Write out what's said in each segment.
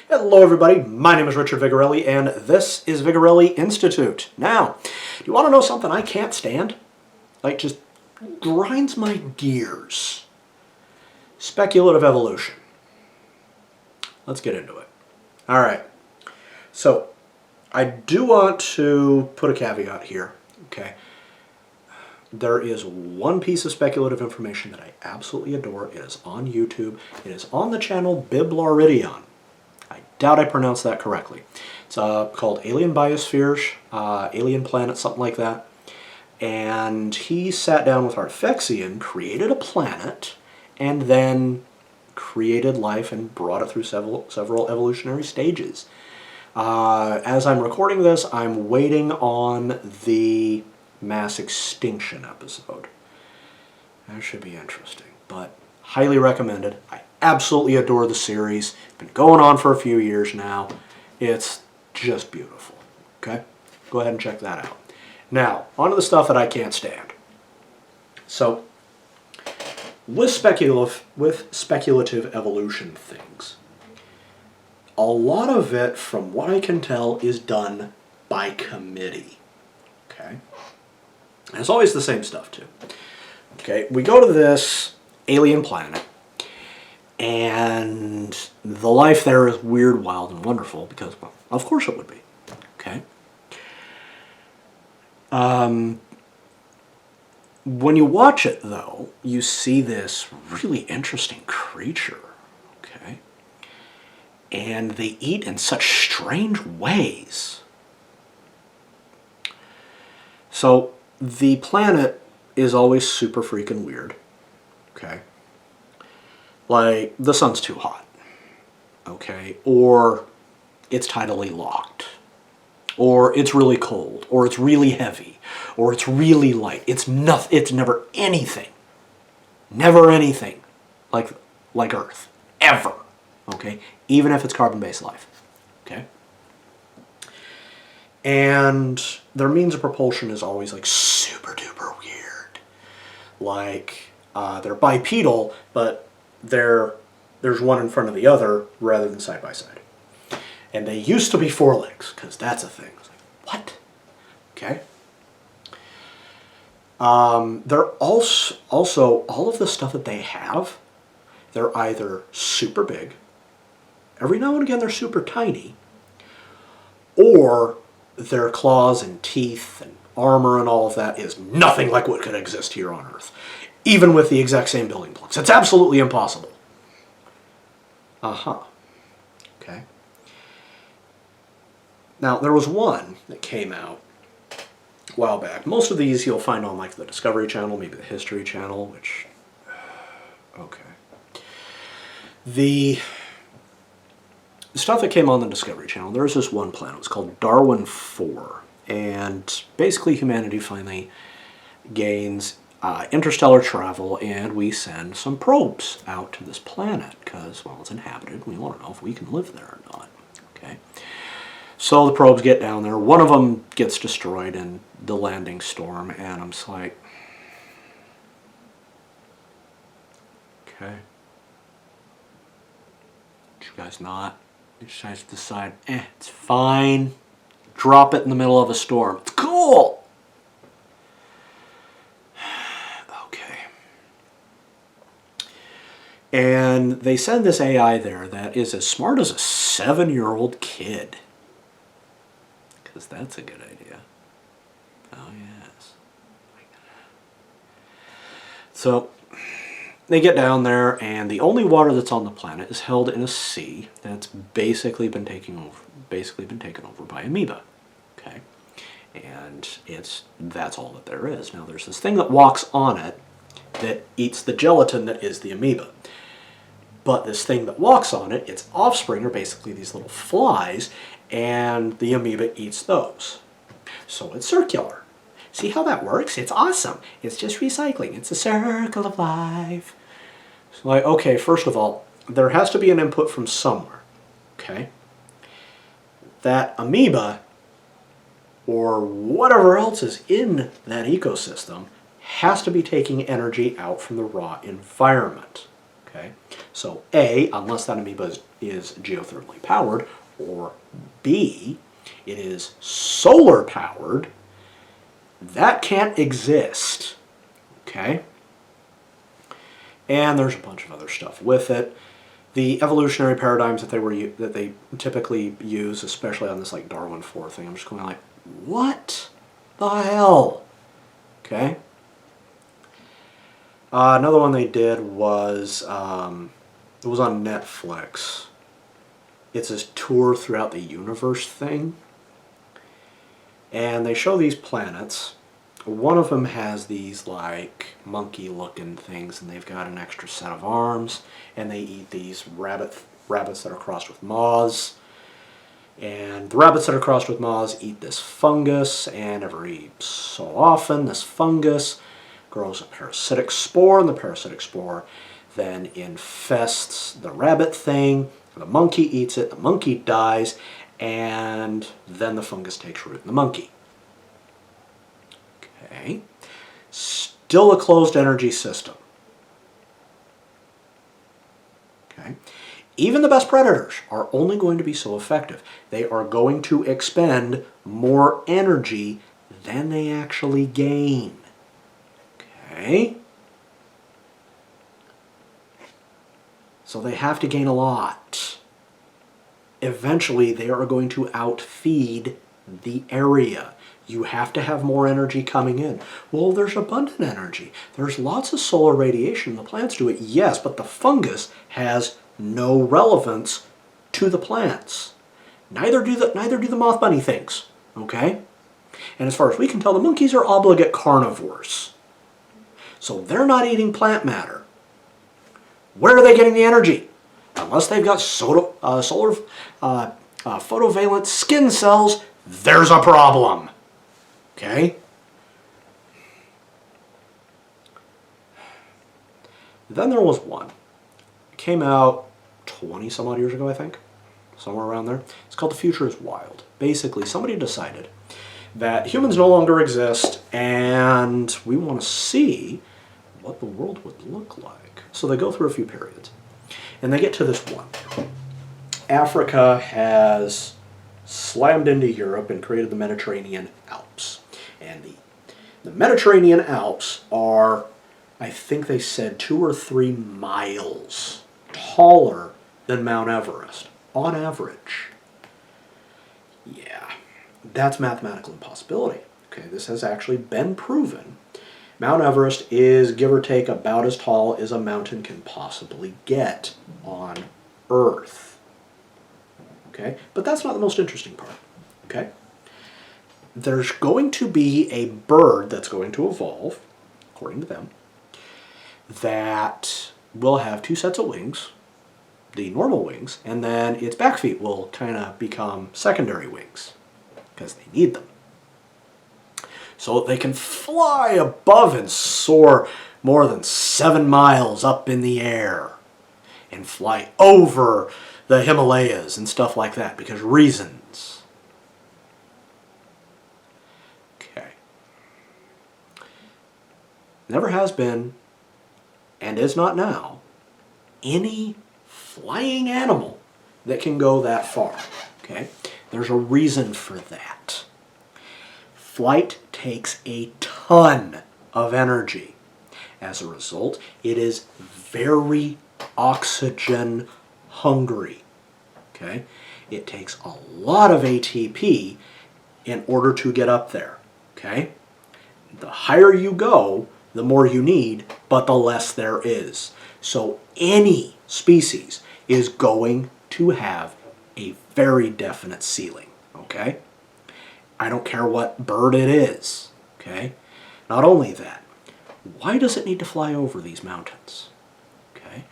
Hello everybody, my name is Richard Vigorelli and this is Vigorelli Institute. Now, do you want to know something I can't stand? Like, just grinds my gears. Speculative evolution. Let's get into it. Alright, so I do want to put a caveat here, okay? There is one piece of speculative information that I absolutely adore. It is on YouTube. It is on the channel Biblaridion. I doubt I pronounced that correctly. It's called Alien Biospheres, Alien Planet, something like that. And he sat down with Artefexian, created a planet, and then created life and brought it through several evolutionary stages. As I'm recording this, I'm waiting on the mass extinction episode. That should be interesting, but highly recommended. I absolutely adore the series. It's been going on for a few years now. It's just beautiful. Okay? Go ahead and check that out. Now, on to the stuff that I can't stand. So, with speculative evolution things, a lot of it, from what I can tell, is done by committee. Okay? And it's always the same stuff, too. Okay, we go to this alien planet, and the life there is weird, wild, and wonderful, because, well, of course it would be. Okay? When you watch it, though, you see this really interesting creature. Okay? And they eat in such strange ways. So, the planet is always super freaking weird, okay? Like, the sun's too hot, okay? Or it's tidally locked. Or it's really cold. Or it's really heavy. Or it's really light. It's never anything. Never anything like Earth. Ever. Okay? Even if it's carbon-based life. Okay? And their means of propulsion is always like super duper weird. Like, they're bipedal, but there's one in front of the other rather than side by side. And they used to be four legs, because that's a thing. It's like, what? Okay. They're also, all of the stuff that they have, they're either super big, every now and again they're super tiny, or their claws and teeth and armor and all of that is nothing like what could exist here on Earth. Even with the exact same building blocks. It's absolutely impossible. Uh-huh. Okay. Now, there was one that came out a while back. Most of these you'll find on like the Discovery Channel, maybe the History Channel, which... Okay. The stuff that came on the Discovery Channel, there was this one planet. It was called Darwin 4. And basically humanity finally gains interstellar travel, and we send some probes out to this planet because, well, it's inhabited. We want to know if we can live there or not. Okay. So the probes get down there. One of them gets destroyed in the landing storm, and I'm just like, okay. Did you guys not? You guys decide, it's fine. Drop it in the middle of a storm. It's cool! Okay. And they send this AI there that is as smart as a 7-year-old kid. Because that's a good idea. Oh, yes. So, they get down there, and the only water that's on the planet is held in a sea that's basically been taken over by amoeba. Okay, and that's all that there is. Now there's this thing that walks on it that eats the gelatin that is the amoeba. But this thing that walks on it, its offspring are basically these little flies, and the amoeba eats those. So it's circular. See how that works? It's awesome. It's just recycling. It's a circle of life. So like, okay, first of all, there has to be an input from somewhere. Okay? That amoeba, or whatever else is in that ecosystem, has to be taking energy out from the raw environment. Okay? So A, unless that amoeba is is geothermally powered, or B, it is solar powered, that can't exist. Okay? And there's a bunch of other stuff with it. The evolutionary paradigms that they typically use, especially on this like Darwin 4 thing, I'm just going like, what the hell? Okay. Another one they did was it was on Netflix. It's this tour throughout the universe thing, and they show these planets. One of them has these like monkey-looking things, and they've got an extra set of arms, and they eat these rabbits that are crossed with moths. And the rabbits that are crossed with moths eat this fungus, and every so often this fungus grows a parasitic spore, and the parasitic spore then infests the rabbit thing. The monkey eats it, the monkey dies, and then the fungus takes root in the monkey. Okay. Still a closed energy system. Okay. Even the best predators are only going to be so effective. They are going to expend more energy than they actually gain. Okay? So they have to gain a lot. Eventually, they are going to outfeed the area. You have to have more energy coming in. Well, there's abundant energy. There's lots of solar radiation. The plants do it, yes, but the fungus has no relevance to the plants. Neither do the moth bunny things. Okay? And as far as we can tell, the monkeys are obligate carnivores. So they're not eating plant matter. Where are they getting the energy? Unless they've got solar photovalent skin cells, there's a problem. Okay? Then there was one. It came out 20 some odd years ago, I think. Somewhere around there. It's called The Future is Wild. Basically, somebody decided that humans no longer exist and we want to see what the world would look like. So they go through a few periods. And they get to this one. Africa has slammed into Europe and created the Mediterranean Alps. And the Mediterranean Alps are, I think they said, 2 or 3 miles taller than Mount Everest, on average. Yeah, that's mathematical impossibility. Okay, this has actually been proven. Mount Everest is, give or take, about as tall as a mountain can possibly get on Earth. Okay, but that's not the most interesting part. Okay, there's going to be a bird that's going to evolve, according to them, that will have 2 sets of wings, the normal wings, and then its back feet will kind of become secondary wings because they need them. So they can fly above and soar more than 7 miles up in the air and fly over the Himalayas and stuff like that because reasons. Okay. Never has been, and is not now, any flying animal that can go that far. Okay? There's a reason for that. Flight takes a ton of energy. As a result, it is very oxygen hungry. Okay? It takes a lot of ATP in order to get up there. Okay? The higher you go, the more you need, but the less there is. So any species is going to have a very definite ceiling. Okay? I don't care what bird it is. Okay? Not only that, why does it need to fly over these mountains? Okay?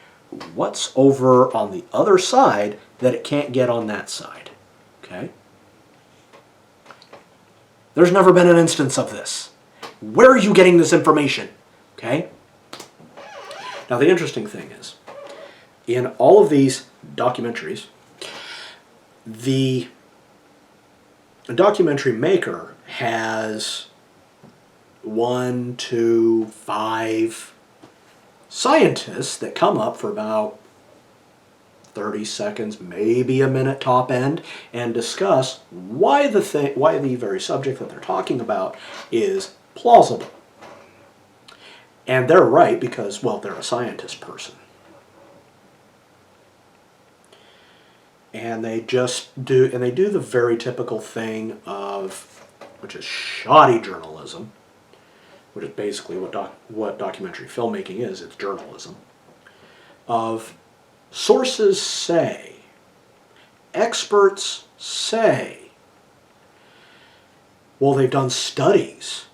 What's over on the other side that it can't get on that side? Okay? There's never been an instance of this. Where are you getting this information? Okay? Now the interesting thing is, in all of these documentaries, the documentary maker has 1, 2, 5 scientists that come up for about 30 seconds, maybe a minute top end, and discuss why the very subject that they're talking about is plausible. And they're right because, well, they're a scientist person. And they do the very typical thing of, which is shoddy journalism, which is basically what documentary filmmaking is. It's journalism. Of sources say, experts say, well, they've done studies.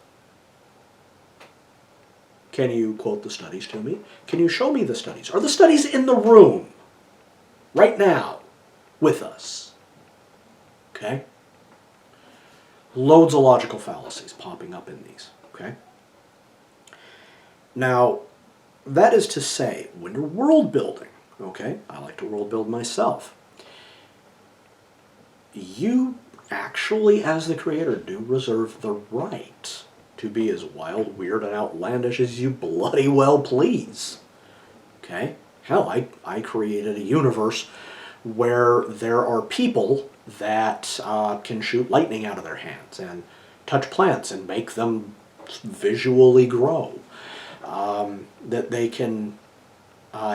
Can you quote the studies to me? Can you show me the studies? Are the studies in the room right now with us? Okay? Loads of logical fallacies popping up in these. Okay? Now, that is to say, when you're world building, okay, I like to world build myself, you actually, as the creator, do reserve the right to be as wild, weird, and outlandish as you bloody well please. Okay? Hell, I created a universe where there are people that can shoot lightning out of their hands and touch plants and make them visually grow. That they can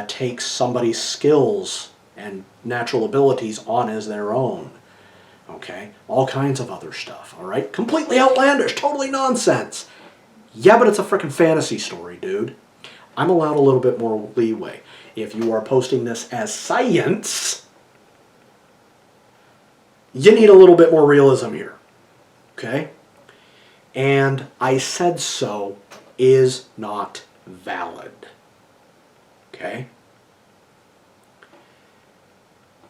take somebody's skills and natural abilities on as their own. Okay? All kinds of other stuff, all right? Completely outlandish, totally nonsense. Yeah, but it's a frickin' fantasy story, dude. I'm allowed a little bit more leeway. If you are posting this as science, you need a little bit more realism here. Okay? And I said so is not valid. Okay?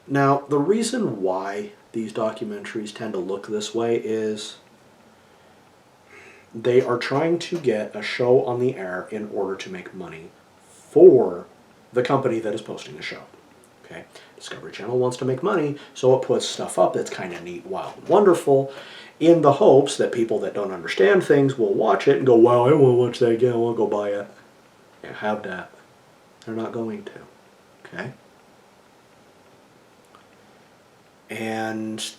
Now, the reason why these documentaries tend to look this way is they are trying to get a show on the air in order to make money for the company that is posting the show. Okay? Discovery Channel wants to make money, so it puts stuff up that's kind of neat, wild, and wonderful, in the hopes that people that don't understand things will watch it and go, wow, I want to watch that again, I want to go buy it. Yeah, have that. They're not going to. Okay? And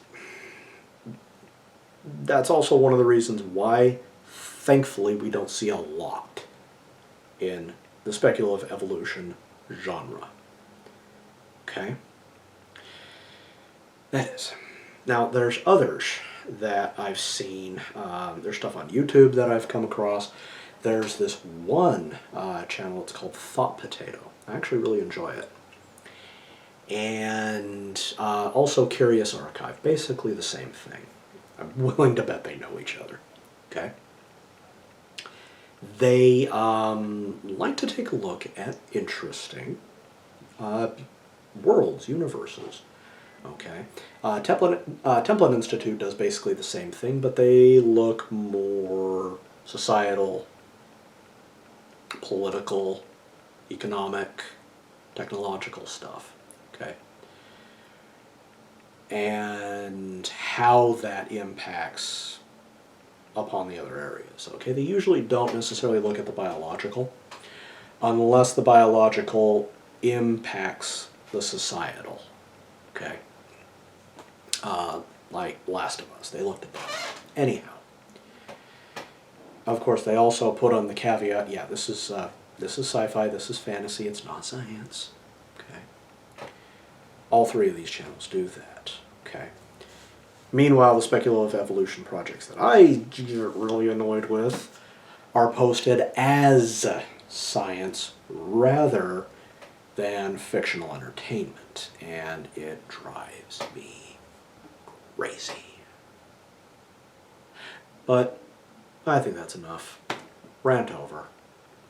that's also one of the reasons why, thankfully, we don't see a lot in the speculative evolution genre. Okay? That is. Now, there's others that I've seen. There's stuff on YouTube that I've come across. There's this one channel, it's called Thought Potato. I actually really enjoy it. And also Curious Archive, basically the same thing. I'm willing to bet they know each other. Okay? They like to take a look at interesting worlds, universes. Okay? Templin Institute does basically the same thing, but they look more societal, political, economic, technological stuff. Okay? And how that impacts upon the other areas. Okay? They usually don't necessarily look at the biological, unless the biological impacts the societal. Okay? Like Last of Us. They looked at that. Anyhow. Of course, they also put on the caveat, yeah, this is sci-fi, this is fantasy, it's not science. Okay? All three of these channels do that. Okay? Meanwhile, the speculative evolution projects that I get really annoyed with are posted as science rather than fictional entertainment, and it drives me crazy. But I think that's enough. Rant over.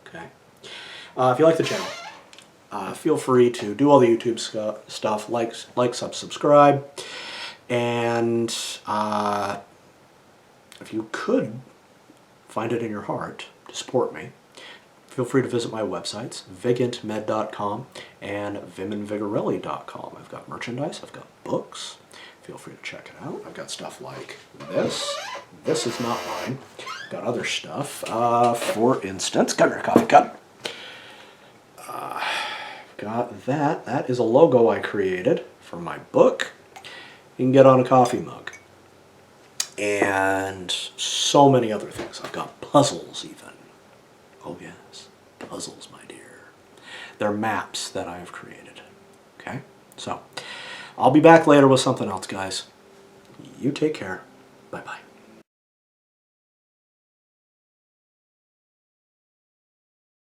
Okay. If you like the channel, feel free to do all the YouTube stuff, like, subscribe, and if you could find it in your heart to support me, feel free to visit my websites, vigintmed.com and viminvigorelli.com. I've got merchandise, I've got books. Feel free to check it out. I've got stuff like this. This is not mine. I've got other stuff. For instance, got your coffee cup. I've got that. That is a logo I created for my book. You can get on a coffee mug. And so many other things. I've got puzzles even. Oh yes, puzzles, my dear. They're maps that I have created. Okay? So, I'll be back later with something else, guys. You take care. Bye-bye.